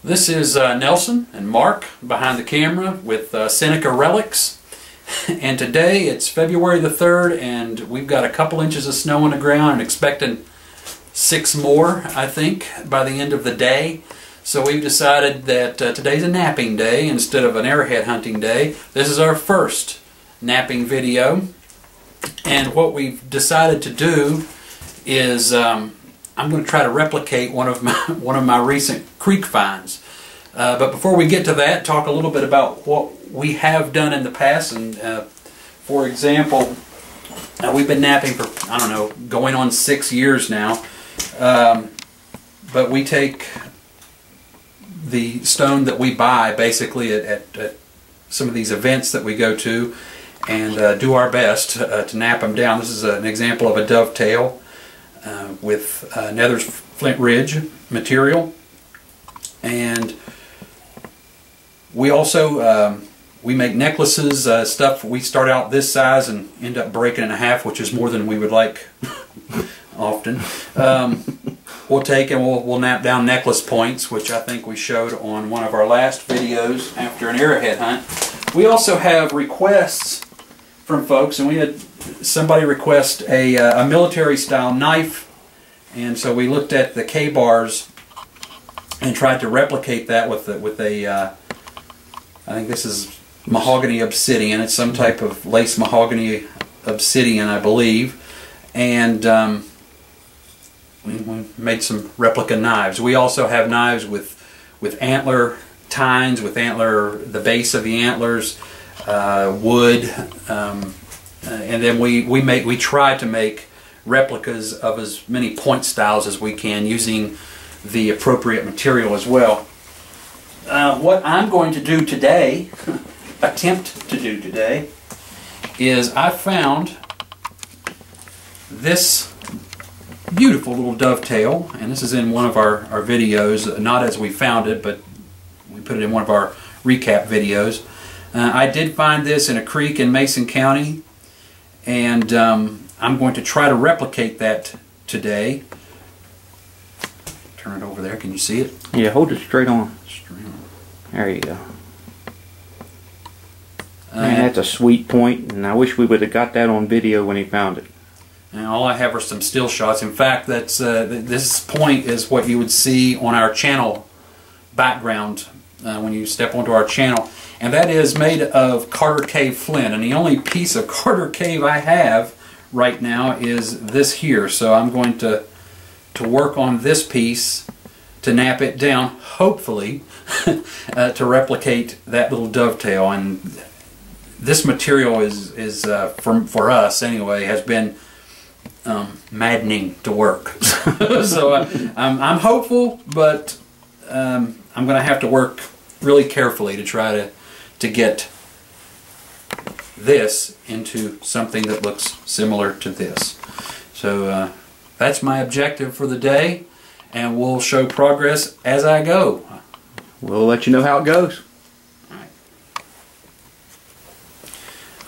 This is Nelson and Mark behind the camera with Seneca Relics, and today it's February the 3rd and we've got a couple inches of snow on the ground and expecting 6 more, I think, by the end of the day. So we've decided that today's a knapping day instead of an arrowhead hunting day. This is our first knapping video, and what we've decided to do is I'm going to try to replicate one of my recent creek finds. But before we get to that, talk a little bit about what we have done in the past. And for example, we've been knapping for, I don't know, going on 6 years now. But we take the stone that we buy basically at some of these events that we go to and do our best to knap them down. This is an example of a dovetail with Nether's Flint Ridge material, and we also we make necklaces, stuff. We start out this size and end up breaking in half, which is more than we would like often. We'll take and we'll knap down necklace points, which I think we showed on one of our last videos after an arrowhead hunt. We also have requests from folks, and we had somebody request a military style knife, and so we looked at the K-bars and tried to replicate that with a I think this is mahogany obsidian. It's some type of lace mahogany obsidian, I believe, and we made some replica knives. We also have knives with antler tines, with the base of the antlers, wood, and then we try to make replicas of as many point styles as we can using the appropriate material as well. What I'm going to do today, attempt to do today, is I found this beautiful little dovetail, and this is in one of our videos, not as we found it, but we put it in one of our recap videos. I did find this in a creek in Mason County, and I'm going to try to replicate that today. Turn it over there. Can you see it? Yeah, hold it straight on. Straight on. There you go. Man, that's a sweet point, and I wish we would have got that on video when he found it. And all I have are some still shots. In fact, that's this point is what you would see on our channel background when you step onto our channel. And that is made of Carter Cave Flint. And the only piece of Carter Cave I have right now is this here. So I'm going to work on this piece to knap it down, hopefully, to replicate that little dovetail. And this material is for us anyway, has been maddening to work. So I'm hopeful, but I'm going to have to work really carefully to try to get this into something that looks similar to this. So that's my objective for the day, and we'll show progress as I go. We'll let you know how it goes.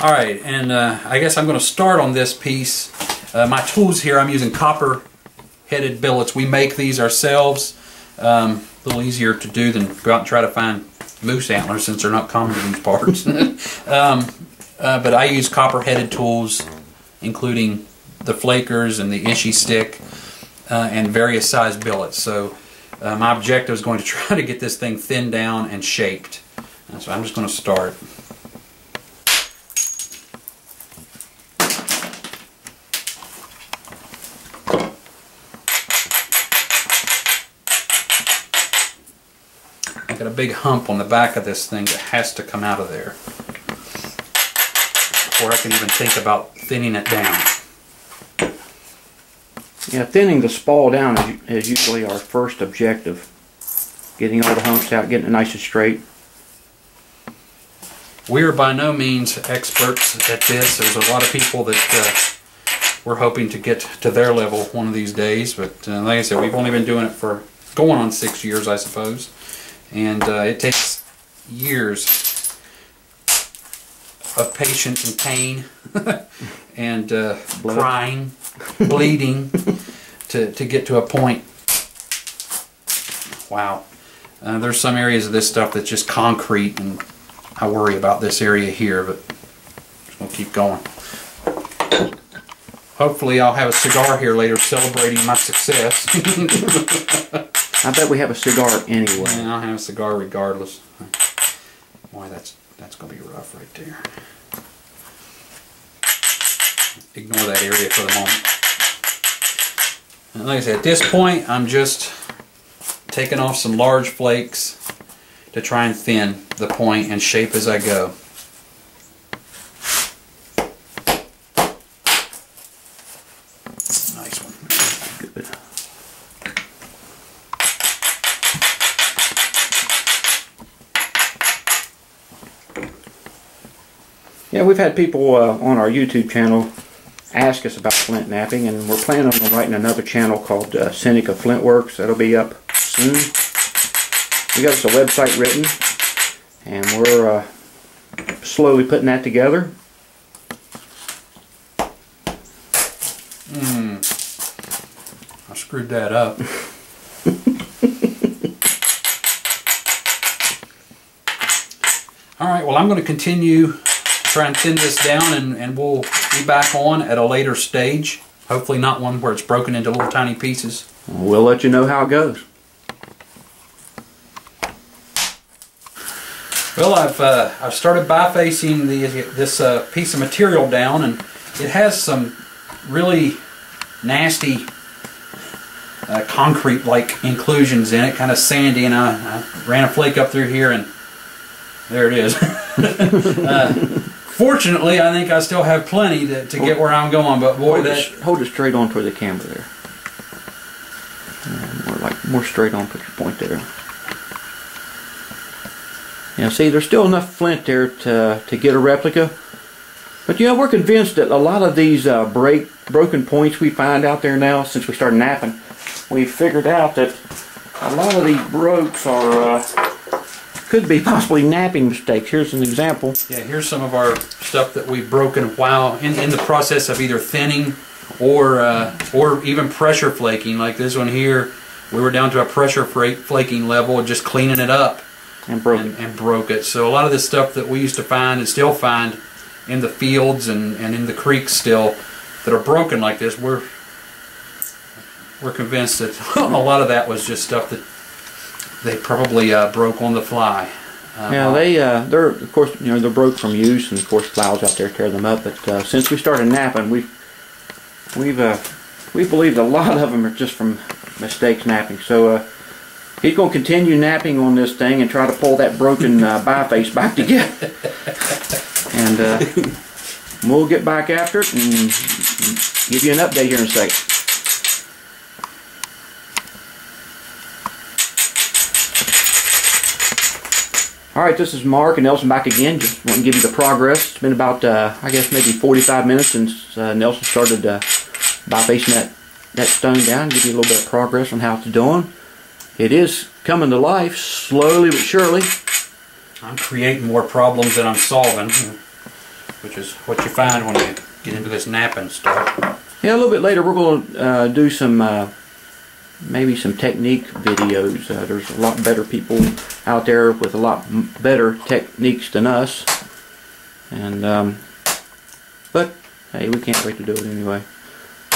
Alright, and I guess I'm going to start on this piece. My tools here, I'm using copper-headed billets. We make these ourselves. A little easier to do than go out and try to find moose antlers, since they're not common in these parts. But I use copper-headed tools, including the flakers and the ishy stick, and various size billets. So my objective is going to try to get this thing thinned down and shaped. So I'm just going to start. I got a big hump on the back of this thing that has to come out of there before I can even think about thinning it down. Yeah, thinning the spall down is usually our first objective. Getting all the humps out, getting it nice and straight. We are by no means experts at this. There's a lot of people that we're hoping to get to their level one of these days, but like I said, we've only been doing it for going on 6 years, I suppose. And it takes years of patience and pain and crying, bleeding to get to a point. Wow. There's some areas of this stuff that's just concrete, and I worry about this area here, but we'll keep going. Hopefully I'll have a cigar here later celebrating my success. I bet we have a cigar anyway. Yeah, I'll have a cigar regardless. Boy, that's going to be rough right there. Ignore that area for the moment. And like I said, at this point, I'm just taking off some large flakes to try and thin the point and shape as I go. Nice one. Good. Yeah, we've had people on our YouTube channel ask us about flint knapping, and we're planning on writing another channel called Seneca Flint Works. That'll be up soon. We got us a website written, and we're slowly putting that together. I screwed that up. Alright, well I'm going to continue to try and thin this down, and we'll be back on at a later stage. Hopefully not one where it's broken into little tiny pieces. We'll let you know how it goes. Well, I've started bifacing this piece of material down, and it has some really nasty concrete-like inclusions in it, kind of sandy, and I ran a flake up through here, and there it is. Fortunately, I think I still have plenty to get where I'm going, but boy, hold it straight on toward the camera there. More straight on, put your point there. Now see, there's still enough flint there to get a replica. But you know, we're convinced that a lot of these broken points we find out there now, since we started knapping, we've figured out that a lot of these brokes are could be possibly knapping mistakes. Here's an example. Yeah, here's some of our stuff that we've broken while in the process of either thinning or even pressure flaking. Like this one here, we were down to a pressure flaking level, just cleaning it up. And broke it. So a lot of this stuff that we used to find and still find in the fields and in the creeks still that are broken like this, we're convinced that a lot of that was just stuff that they probably broke on the fly. Yeah, they're of course, you know, they're broke from use, and of course plows out there tear them up. But since we started knapping, we believed a lot of them are just from mistakes knapping. So he's going to continue knapping on this thing and try to pull that broken biface back together. And we'll get back after it and give you an update here in a second. Alright, this is Mark and Nelson back again. Just want to give you the progress. It's been about, I guess, maybe 45 minutes since Nelson started bifacing that stone down. Give you a little bit of progress on how it's doing. It is coming to life, slowly but surely. I'm creating more problems than I'm solving, which is what you find when you get into this knapping stuff. Yeah, a little bit later we're going to do some, maybe some technique videos. There's a lot better people out there with a lot better techniques than us. And, but, hey, we can't wait to do it anyway.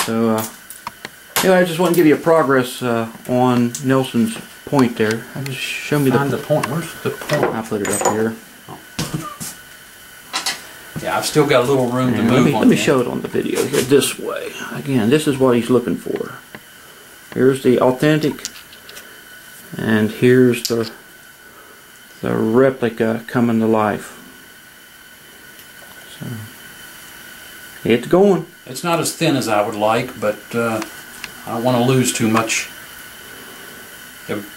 So, anyway, I just want to give you a progress on Nelson's point there. Just show me the point. Where's the point? I put it up here. Oh. Yeah, I've still got a little room to move on. Let me show it on the video here this way. Again, this is what he's looking for. Here's the authentic, and here's the replica coming to life. So it's going. It's not as thin as I would like, but I don't want to lose too much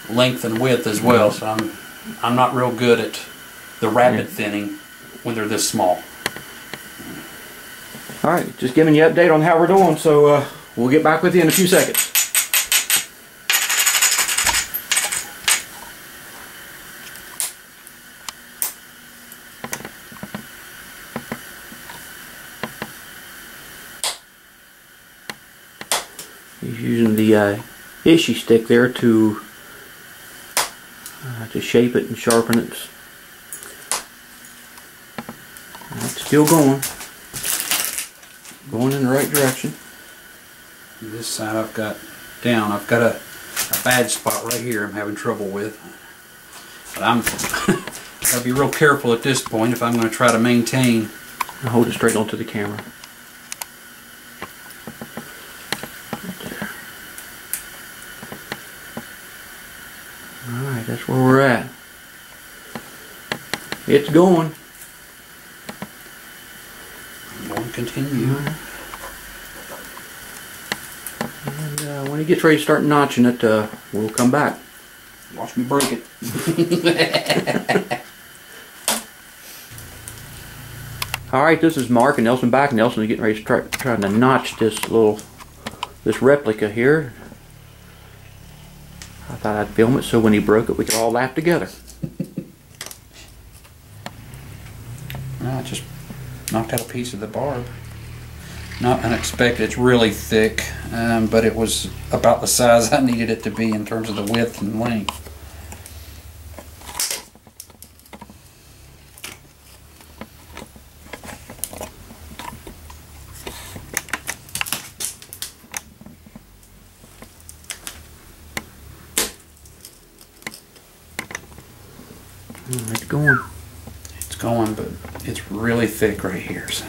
length and width as well. So I'm not real good at the rapid thinning when they're this small. All right, just giving you an update on how we're doing. So we'll get back with you in a few seconds. He's using the issue stick there to to shape it and sharpen it. It's still going in the right direction. This side I've got down. I've got a bad spot right here I'm having trouble with. But I'm gotta be real careful at this point if I'm going to try to maintain. I'll hold it straight onto the camera. Alright, that's where we're at. It's going. I'm going to continue. And when he gets ready to start notching it, we'll come back. Watch me break it. Alright, this is Mark and Nelson back. Nelson is getting ready to trying to notch this replica here. I thought I'd film it so when he broke it we could all laugh together. I just knocked out a piece of the barb. Not unexpected. It's really thick, but it was about the size I needed it to be in terms of the width and length. It's going. It's going, but it's really thick right here. So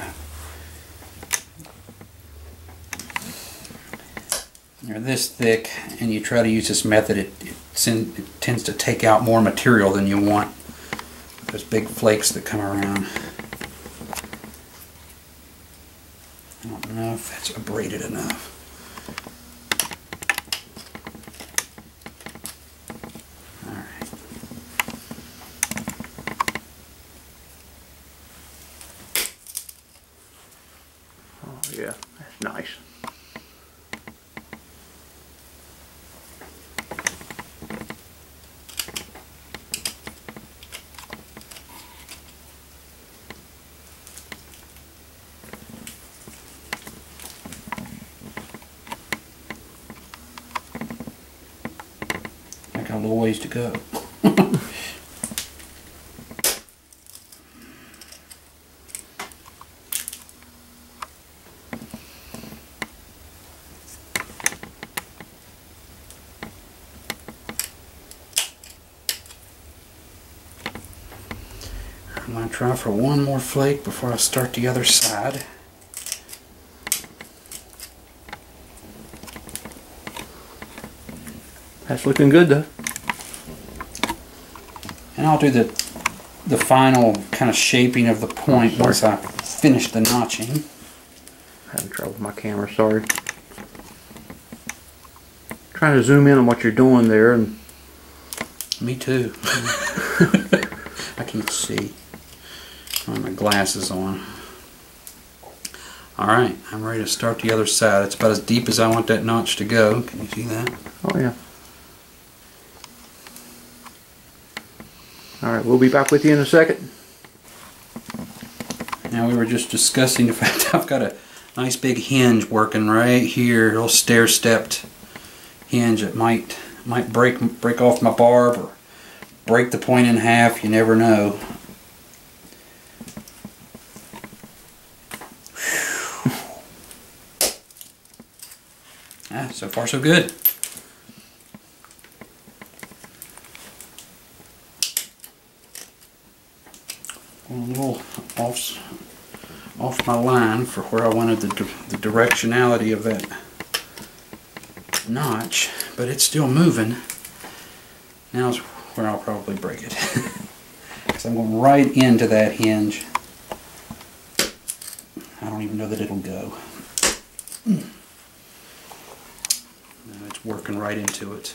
they're this thick, and you try to use this method, it tends to take out more material than you want. Those big flakes that come around. I don't know if that's abraded enough. Yeah, that's nice. I got a little ways to go. I'm going to try for one more flake before I start the other side. That's looking good though. And I'll do the final kind of shaping of the point once I finish the notching. Having trouble with my camera, sorry. Trying to zoom in on what you're doing there, and me too. I can't see. I have my glasses on. Alright, I'm ready to start the other side. It's about as deep as I want that notch to go. Can you see that? Oh yeah. Alright, we'll be back with you in a second. Now we were just discussing the fact I've got a nice big hinge working right here, a little stair-stepped hinge that might break off my barb or break the point in half, you never know. So far so good. A little off my line for where I wanted the directionality of that notch, but it's still moving. Now's where I'll probably break it. So I'm going right into that hinge. I don't even know that it'll go. No, it's working right into it.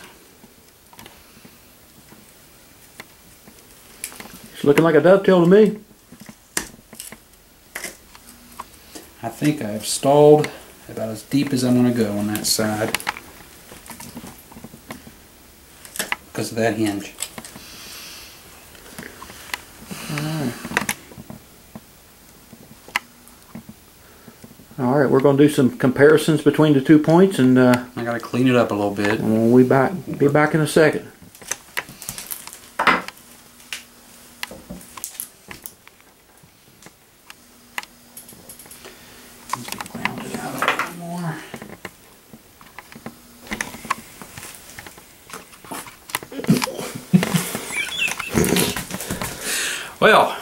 It's looking like a dovetail to me. I think I've stalled about as deep as I'm going to go on that side because of that hinge. Alright, we're going to do some comparisons between the 2 points, and I got to clean it up a little bit. we'll be back in a second. Well,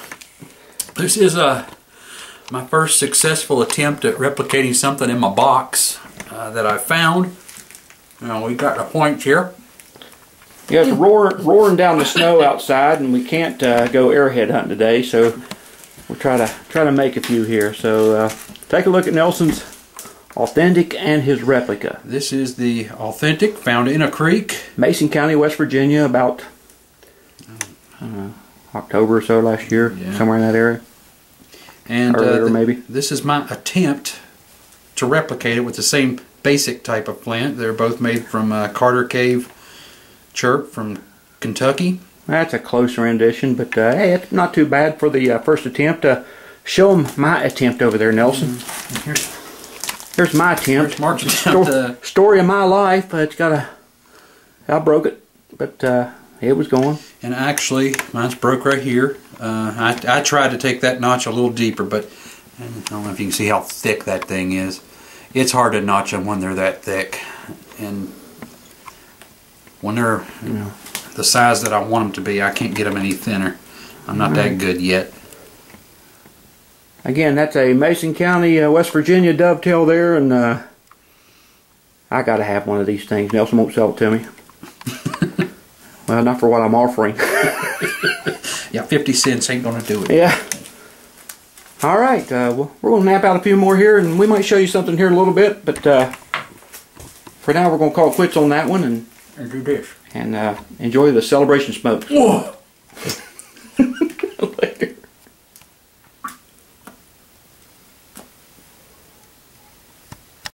this is my first successful attempt at replicating something in my box that I found. Now we got the points here. Yeah, it's roaring down the snow outside, and we can't go airhead hunting today, so we'll try to make a few here. So take a look at Nelson's authentic and his replica. This is the authentic, found in a creek. Mason County, West Virginia, about October or so last year, somewhere in that area. And earlier, maybe. This is my attempt to replicate it with the same basic type of flint. They're both made from Carter Cave Flint from Kentucky. That's a close rendition, but hey, it's not too bad for the first attempt. Show them my attempt over there, Nelson. Here's my attempt. Story of my life. It's got I broke it, but it was going. And actually, mine's broke right here. I tried to take that notch a little deeper, but I don't know if you can see how thick that thing is. It's hard to notch them when they're that thick, and when they're the size that I want them to be, I can't get them any thinner. I'm not that good yet. Again, that's a Mason County, West Virginia dovetail there, and I gotta have one of these things. Nelson won't sell it to me. Well, not for what I'm offering. Yeah, 50 cents ain't gonna do it. Yeah. All right, well, we're gonna nap out a few more here, and we might show you something here in a little bit, but for now we're gonna call quits on that one and do this and enjoy the celebration smoke. Whoa.